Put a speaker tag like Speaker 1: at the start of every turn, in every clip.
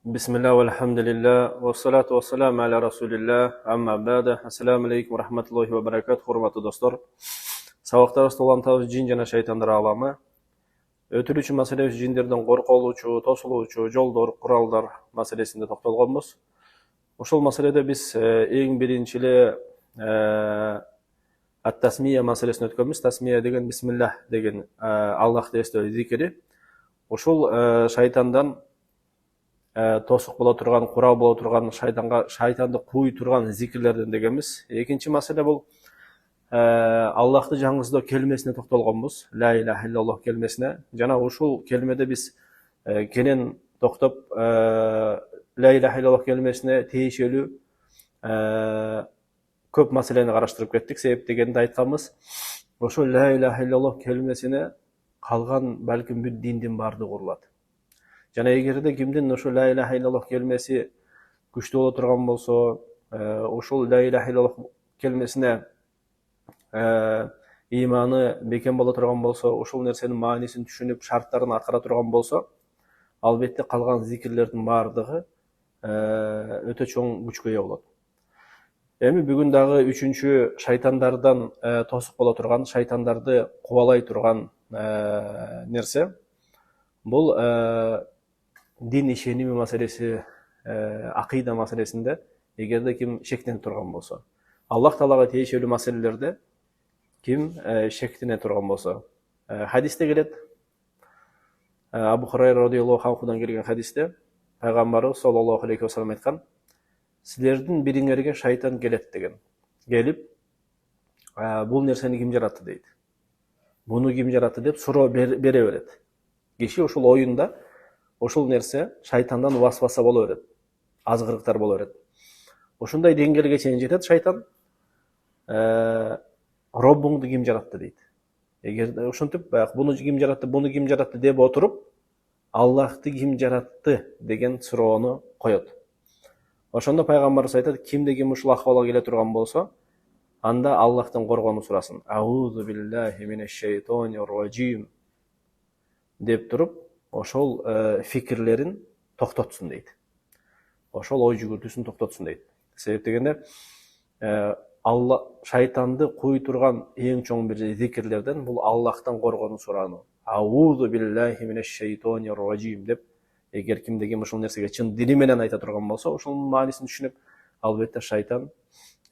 Speaker 1: Bismillah, walhamdulillah, wassalatu wassalamu ala rasulillah, amma ba'da. Assalamu alaikum wa rahmatullahi wa barakatuh, hurmatly dostlar. Сабактарыбыз толантабыз жин жана шайтандар аламы. Өтүлүүчү маселебиз жиндерден корколуучу, тосулуучу жолдор, куралдар маселесинде токтолгонбуз. Ошол маселеде биз эң биринчи эле ат-тасмия маселесин өткөнбүз. Тасмия деген бисмиллах деген Аллахты эстөө зикири. Ошол шайтандан тосук боло турган, курал боло турган, шайтанды кууй турган зикирлерден дегенбиз. Экинчи маселе бул Аллахты жаңгыздоо келмесине токтолгонбуз. Ла иляха иллаллах келмесине. Жана ушул келмеде биз кенен токтоп ла иляха иллаллах келмесине тиешелүү көп маселени караштырып кеттик. Себеп дегенде айтканбыз, ошол ла иляха иллаллах келмесине калган балким бүт диндин баардыгы курулат. Жана эгерде кимдин ошол ла иляха иллаллах келмеси күчтүү боло турган болсо, ошол ла иляха иллаллах келмесине иманы бекем боло турган болсо, ошол нерсенин маанисин түшүнүп, шарттарын аткара турган болсо, албетте калган зикирлердин баардыгы өтө чоң күчкө ээ болот. Эми бүгүн дагы үчүнчү шайтандардан тосук боло турган, шайтандарды кубалай турган нерсе бул дин ишеними маселеси, акыйда маселесинде эгерде ким шектенип турган болсо, Аллах Таалага тиешелүү маселелерде ким шектене турган болсо. Хадисте келет, Абу Хурайра радиаллаху анхудан келген хадисте пайгамбарыбыз саллаллаху алейхи ва саллям айткан: силердин бириңерге шайтан келет деген. Келип, бул нерсени ким жаратты дейт. Буну ким жаратты деп суроо бере берет. Киши ошол оюнда ошол нерсе шайтандан васваса боло берет, азгырыктар боло берет. Ошондой деңгээлге чейин жетет шайтан. Роббуңду ким жаратты дейт. Эгер ошентип баягы буну ким жаратты деп отуруп, Аллахты ким жаратты деген суроону коет. Ошондо пайгамбарыбыз айтат, кимде ким ушул акыбалга келе турган болсо, анда Аллахтан коргонуу сурасын. Аузу биллахи минеш шайтонир раджим деп туруп, ошол фикирлерин токтотсун дейт. Ошол ой жүгүртүүсүн токтотсун дейт. Себеп дегенде Алла шайтанды куй турган эң чоң бир зикирлерден бул Аллахтан коргонуу сурануу. Аузу биллахи минеш шайтонир раджим деп, эгер кимде ким ушул нерсеге чын дили менен айта турган болсо, ошол маанисин түшүнүп, албетте шайтан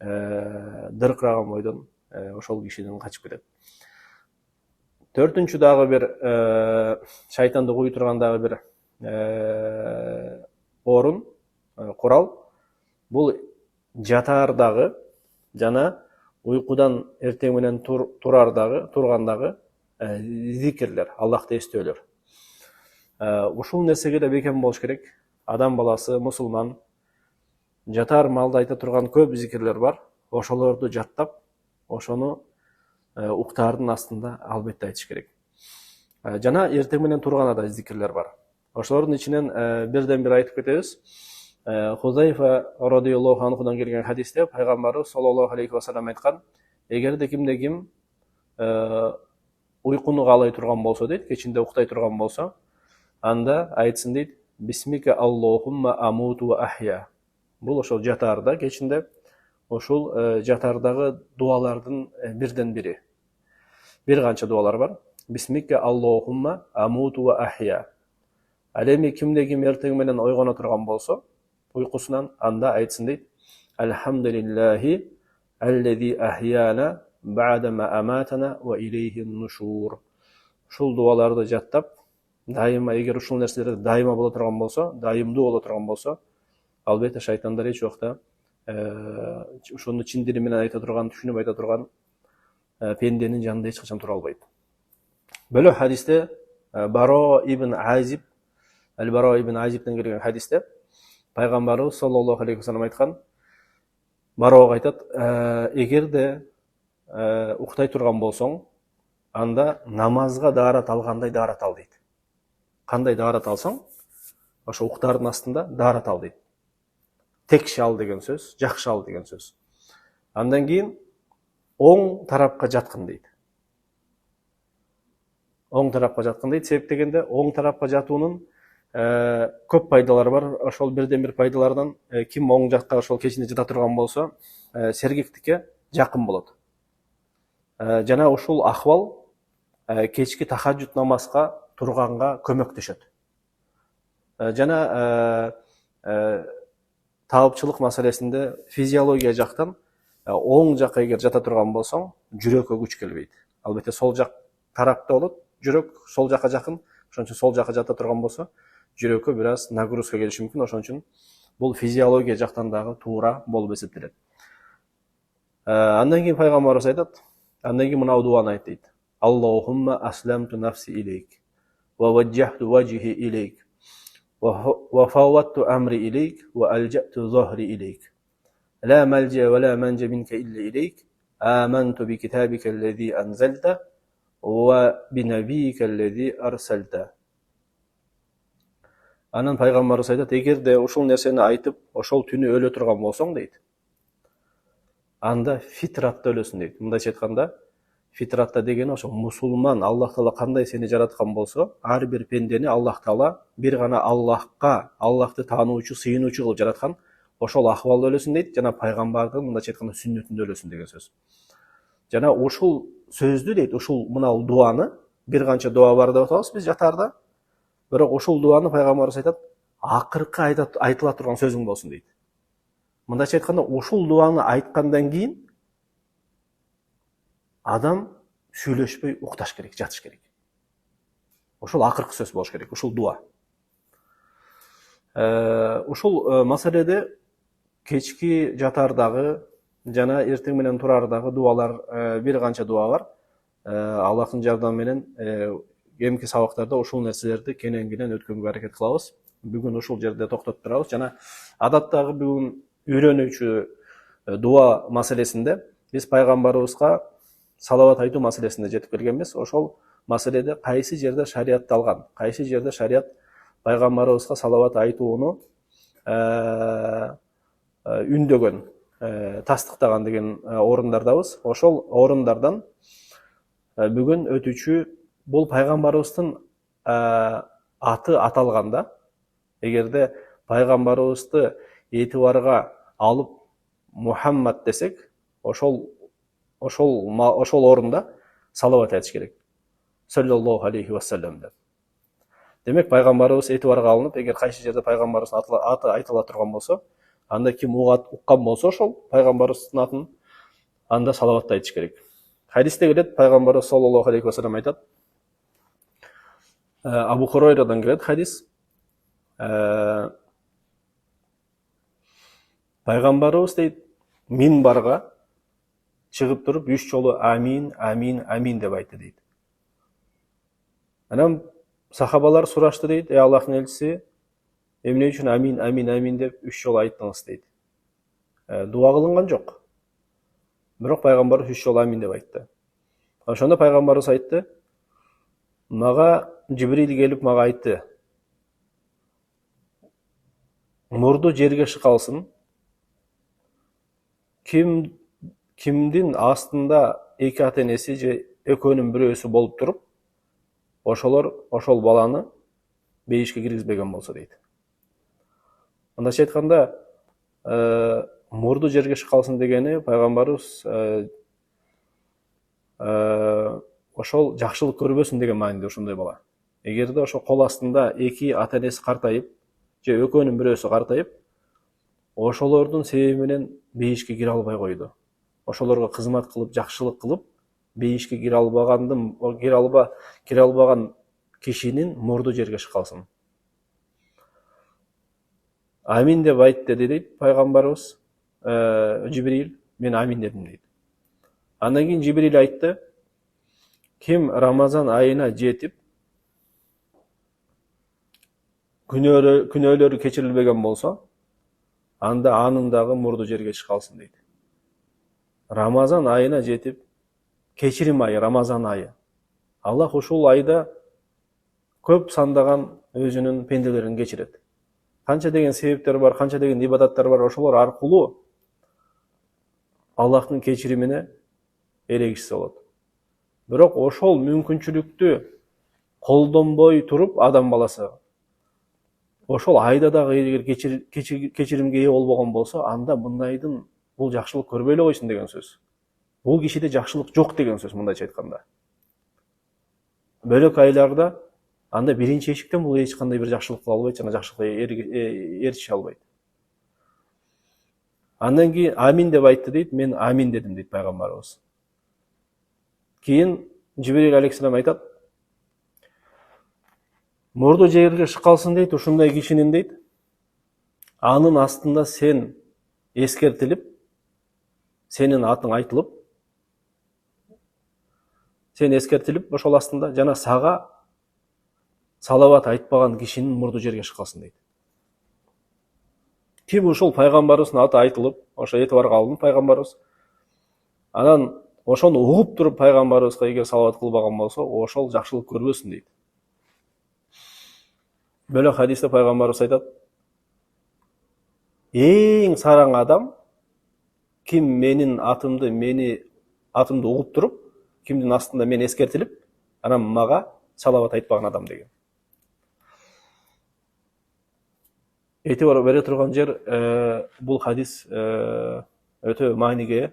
Speaker 1: дыркыраган бойдон ошол кишиден качып кетет. Төртүнчү дагы бир шайтанды куй турган дагы бир орун, курал, бул жатаардагы жана уйкудан эртең менен тургандагы зикирлер, Аллахты эстөөлөр. Ушул нерсеге да бекем болуш керек. Адам баласы, мусулман, жатар маалда айта турган көп зикирлер бар. Ошолорду жаттап, ошону уктаардын астында албетте айтыш керек. Жана эртең менен турган да зикирлер бар. Ошолордун ичинен бирден бир айтып кетебиз. Хузайфа радиаллаху анхудан келген хадисте пайгамбарыбыз саллаллаху алейхи ва саллям айткан: эгерде кимде ким уйкуну каалай турган болсо дейт, кечинде уктай турган болсо, анда айтсын дейт: бисмика аллахумма амуту ва ахя. Бул ошол жатаарда, кечинде ошол жатаардагы дуалардын бирден бири. Бир канча дуалар бар. Бисмика аллахумма амуту ва ахя. Ал эми кимде ким эртең менен ойгоно турган болсо, уйкусунан, анда айтсын дейт: Алхамдулиллахи аллази ахяна ба'дама аматана ва илейхи нушур. Ушул дуаларды жаттап, дайыма, эгер ушул нерселер дайыма боло турган болсо, дайымдуу боло турган болсо, албетте шайтандар эч убакта ошону чын дили менен айта турган, түшүнүп айта турган пенденин жанында эч качан тура албайт. Бөлө хадисте Баро ибн Азиб, Ал-Баро ибн Азибтен келген хадисте пайгамбарыбыз саллаллаху алейхи ва саллям айткан, Бароого айтат: эгерде уктай турган болсоң, анда намазга даарат алгандай даарат ал дейт. Кандай даарат алсаң, ошо уктардын астында даарат ал дейт. Текши ал деген сөз, жакшы ал деген сөз. Андан кийин оң тарапка жаткын дейт. Оң тарапка жаткын дейт. Себеп дегенде оң тарапка жатуунун көп пайдалар бар. Ошол бирден бир пайдалардан ким оң жакка ошол кечинде жата турган болсо, сергектикке жакын болот. Жана ушул ахвал кечки тахажжуд намазга турганга көмөктөшөт. Жана таапчылык маселесинде физиология жактан оң жакка эгер жата турган болсоң, жүрөккө күч келбейт. Албетте сол жак тарапта болот, жүрөк сол жакка жакын, ошон үчүн сол жакка жата турган болсо, жүрөккө бир аз нагрузка келиши мүмкүн. Ошон үчүн бул физиология жактан дагы туура болуп эсептелет. Андан кийин пайгамбарыбыз айтат, андан кийин мына дуаны айт дейт. Аллахумма асламту нафси илейк, ва ваджжахту вajhi илейк, ва фавватту амри илейк, ва алжату захри илейк. لا ملجأ ولا منجا منك إلا إليك آمنت بكتابك الذي أنزلت وبنبيك الذي أرسلت. Анан пайгамбарыбыз айтат, эгерде ушул нерсени айтып, ошол түнү өлө турган болсоң дейт, анда фитратта өлөсүң дейт. Мындайча айтканда, фитратта деген ошо мусулман, Аллах Таала кандай сени жараткан болсо, ар бир пендени Аллах Таала бир гана Аллахка, Аллахты таануучу, сыйынуучу кылып жараткан. Ошол ахвалда өлөсүң дейт, жана пайгамбардын мындайча айтканда сүннөтүндө өлөсүң деген сөз. Жана ушул сөздү дейт, ушул мына дуаны, бир канча дуа бар деп атабыз биз жатарда. Бирок ушул дуаны пайгамбарыбыз айтат, акыркы айтыла турган сөзүң болсун дейт. Мындайча айтканда, ушул дуаны айткандан кийин адам сүйлөшпөй укташ керек, жатыш керек. Ушул акыркы сөз болуш керек, ушул дуа. Ушул маселеде кечки жатардагы жана эртең менен турардагы дуалар, бир канча дуа бар. Аллахтын жардамы менен кийинки сабактарда ушул нерселерди кенен өткөнгө аракет кылабыз. Бүгүн ушул жерде токтоп турабыз. Жана адаттагы бүгүн үйрөнүүчү дуа маселесинде биз пайгамбарыбызга салават айтуу маселесине жетип келгенбиз. Ошол маселеде кайсы жерде шариатталган, кайсы жерде шарият пайгамбарыбызга салават айтууну үндөгөн, тастыктаган деген орундардабыз. Ошол орундардан бүгүн өтүүчү бул пайгамбарыбыздын аты аталганда, эгерде пайгамбарыбызды этибарга алып Мухаммад десек, ошол орунда салават айтыш керек. Саллаллаху алейхи ва саллям деп. Демек пайгамбарыбыз этибарга алынып, эгер кайсы жерде пайгамбарыбыздын аты айтыла турган болсо, анда ким уккан болсо ошол пайгамбарыбыздын атын анда салаватты айтыш керек. Хадисте келет, пайгамбарыбыз саллаллаху алейхи ва саллям айтат. Абу Хурайрадан келет хадис. Пайгамбарыбыз дейт, минбарга чыгып туруп 3 жолу амин, амин, амин деп айтты дейт. Анан сахабалар сурашты дейт, Аллахтын элчиси, эмне үчүн амин, амин, амин деп 3 жолу айттыңыз дейт. Дуа кылынган жок. Бирок пайгамбарыбыз 3 жолу амин деп айтты. Ошондо пайгамбарыбыз айтты, мага Жибрил келип мага айтты, мурду жерге шыкалсын, кимдин астында эки ата энеси же экөөнүн бирөөсү болуп туруп, ошолор ошол баланы бейишке киргизбеген болсо дейт. Мындайча айтканда, мурду жерге шыкалсын дегени пайгамбарыбыз ошол жакшылык көрбөсүн деген маанидеги ошондой бала. Эгерде ошо кол астында эки ата энеси картайып, же экөөнүн бирөөсү картайып, ошолордун себеби менен бейишке кире албай койду. Ошолорго кызмат кылып, жакшылык кылып, бейишке кире албаган кишинин мурду жерге шыкалсын. Амин деп айтты дейт пайгамбарыбыз. Жибрил, мен амин дедим дейт. Андан кийин Жибрил айтты, ким Рамазан айына жетип, күнөөлөрү кечирилбеген болсо, анда анын дагы мурду жерге чыкалсын дейт. Рамазан айына жетип, кечирим айы, Рамазан айы. Аллах ушул айда көп сандаган өзүнүн пенделерин кечирет. Канча деген себептер бар, канча деген ибадаттар бар, ошолор аркылуу Аллахтын кечиримине эрегишсе болот. Бирок ошол мүмкүнчүлүктү колдонбой туруп адам баласы ошол айда дагы эгер кечиримге ээ болбогон болсо, анда мындайдын бул жакшылык көрбөй эле койсун деген сөз. Бул кишиде жакшылык жок деген сөз, мындайча айтканда. Бөлөк айларда анда биринчи эшиктен бул эч кандай бир жакшылык кыла албайт жана жакшылыкка эришише албайт. Андан кийин амин деп айтты дейт, мен амин дедим дейт пайгамбарыбыз. Кийин Жибирил алейхиссалам айтат, мурду жерге шыкалсын дейт, ушундай кишинин дейт, анын астында сен эскертилип, сенин атың айтылып, сен эскертилип ошол астында жана сага салават айтпаган кишинин мурду жерге шыкалсын дейт. Ким ушул пайгамбарыбыздын аты айтылып, ошо этибарга алынып пайгамбарыбыз, анан ошону угуп туруп пайгамбарыбызга эгер салават кылбаган болсо, ошол жакшылык көрбөсүн дейт. Бөлөк хадисте пайгамбарыбыз айтат, эң сараң адам ким мени атымды угуп туруп, кимдин астында мен эскертилип, анан мага салават айтпаган адам деген. Этибар бере турган жер бул хадис өтө мааниге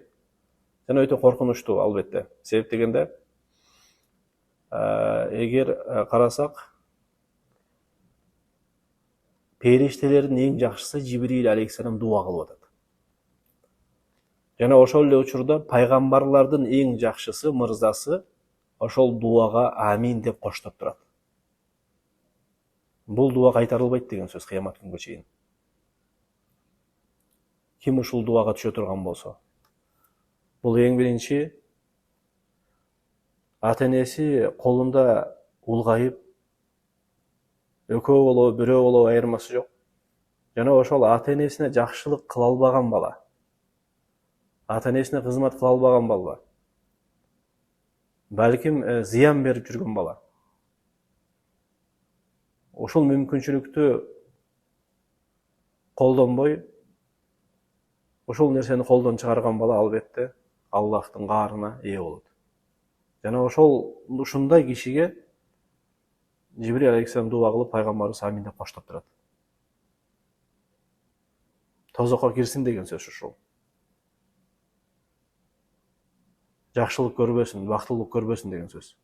Speaker 1: жана өтө коркунучтуу албетте. Себеп дегенде, эгер карасак, периштелердин эң жакшысы Жибирил алейхиссалам дуа кылып атат. Жана ошол эле учурда пайгамбарлардын эң жакшысы, мырзасы ошол дуага амин деп коштоп турат. Бул дуа кайтарылбайт деген сөз кыямат күнгө чейин. Ким ушул дуага түшө турган болсо, бул эң биринчи ата-энеси колунда улгайып, экөө болобу, бирөө болобу айырмасы жок. Жана ошол ата-энесине жакшылык кыла албаган бала, ата-энесине кызмат кыла албаган бала, балким зыян берип жүргөн бала. Ошол мүмкүнчүлүктү колдонбой, ошол нерсени колдон чыгарган бала албетте Аллахтын каарына ээ болот. Жана ушундай кишиге Жибирил алейхиссалам дуа кылып пайгамбарыбыз амин деп коштоп турат. Тозокко кирсин деген сөз ушул. Жакшылык көрбөсүн, бактылык көрбөсүн деген сөз.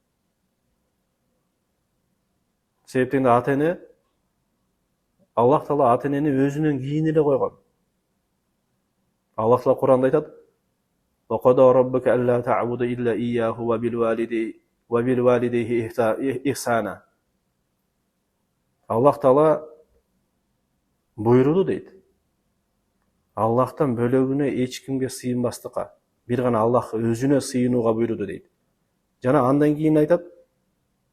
Speaker 1: Себептен ата-эне, Аллах Таала ата-энени өзүнөн кийин эле койгон. Аллах Таала Кур'анда айтат: "Ва қада раббука алла та'буду илля iyyahu ва бил валидейхи ихсана." Аллах Таала буйруду дейт. Аллахтан бөлөгүнө эч кимге сыйынбастыкка, бир гана Аллах өзүнө сыйынууга буйруду дейт. Жана андан кийин айтат,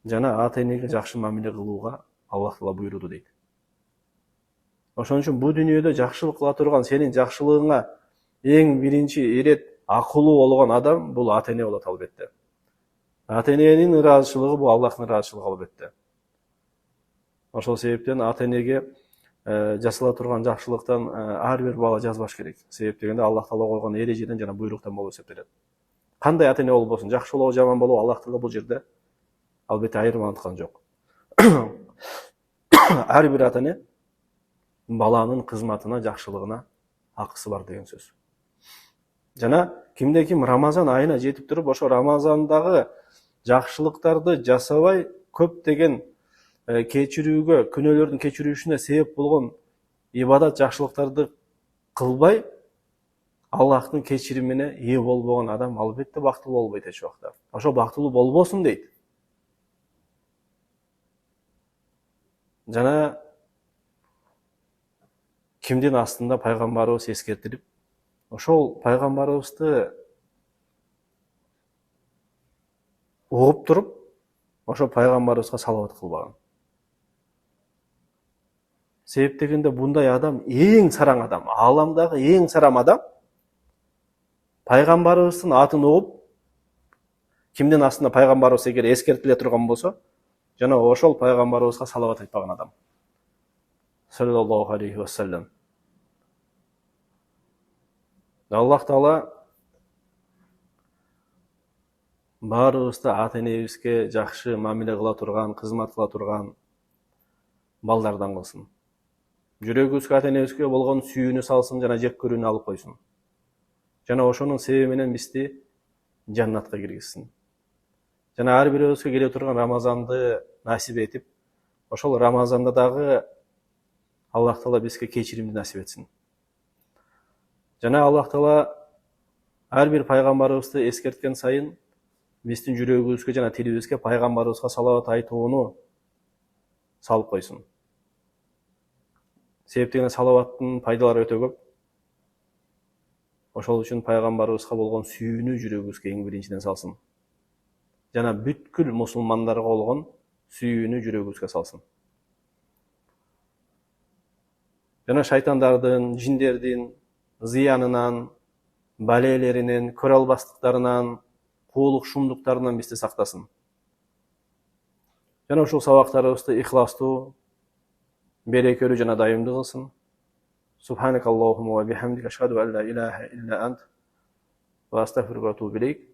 Speaker 1: жана ата-энеге жакшы мамиле кылууга Аллах Таала буйруду дейт. Ошон үчүн бул дүйнөдө жакшылык кыла турган, сенин жакшылыгыңа эң биринчи ирет акылуу болгон адам бул ата-эне болот албетте. Ата-эненин ыраазычылыгы бул Аллахтын ыраазычылыгы албетте. Ошол себептен ата-энеге жасала турган жакшылыктан ар бир бала жазбаш керек. Себеп дегенде Аллах Таала койгон эрежеден жана буйруктан болуп эсептелет. Кандай ата-эне болбосун, жакшы болобу, жаман болобу, Аллах Таала бул жерде албетте айырмаланткан жок. Ар бир ата-эне баланын кызматына, жакшылыгына акысы бар деген сөз. Жана кимде ким Рамазан айына жетип туруп, ошо Рамазандагы жакшылыктарды жасабай, көптөгөн кечирүүгө, күнөөлөрдүн кечирүүшүнө себеп болгон ибадат жакшылыктарды кылбай, Аллахтын кечиримине ээ болбогон адам албетте бактылуу болбойт эч убакта. Ошо бактылуу болбосун дейт. Жана кимдин астында пайгамбарыбыз эскертилип, ошол пайгамбарыбызды угуп туруп, ошо пайгамбарыбызга салават кылбаган. Себеп дегенде бундай адам эң сараң адам, ааламдагы эң сараң адам пайгамбарыбыздын атын угуп, кимдин астында пайгамбарыбыз эгер эскертиле турган болсо, жана ошол пайгамбарыбызга салават айтпаган адам. Саллаллаху алейхи ва саллям. Аллах Таала баарыбызды ата-энебизге жакшы мамиле кыла турган, кызмат кыла турган балдардан кылсын. жүрөгүбүзгө ата энебизге болгон сүйүүнү салсын жана жек көрүүнү алып койсун. Жана ошонун себеби менен бизди жаннатка киргизсин. Жана ар бирөөбүзгө келе турган Рамазанды насип этип, ошол Рамазанда дагы Аллах Таала бизге кечиримди насип этсин. Жана Аллах Таала ар бир пайгамбарыбызды эскерткен сайын биздин жүрөгүбүзгө жана тилибизге пайгамбарыбызга салават айтууну салып койсун. Себептен салаваттын пайдалары өтө көп. Ошол үчүн пайгамбарыбызга болгон сүйүүнү жүрөгүбүзгө эң биринчиден салсын. Жана бүткүл мусулмандарга болгон сүйүүнү жүрөгүбүзгө салсын. Жана шайтандардын, жиндердин зыянынан, балелеринен, көрө албастыктарынан, куулук шумдуктарынан бизди сактасын. Жана ушул сабактарыбызды ихластуу, берекелүү жана дайымдуу кылсын. Субханакаллахумма ва бихамдика ашхаду ан ла илаха илля ант ва астагфирука ва атубу илейк.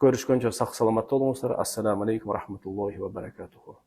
Speaker 1: Көрүшкөнчө сак саламатта болуңуздар. Ассаламу алейкум ва рахматуллахи ва баракатуху.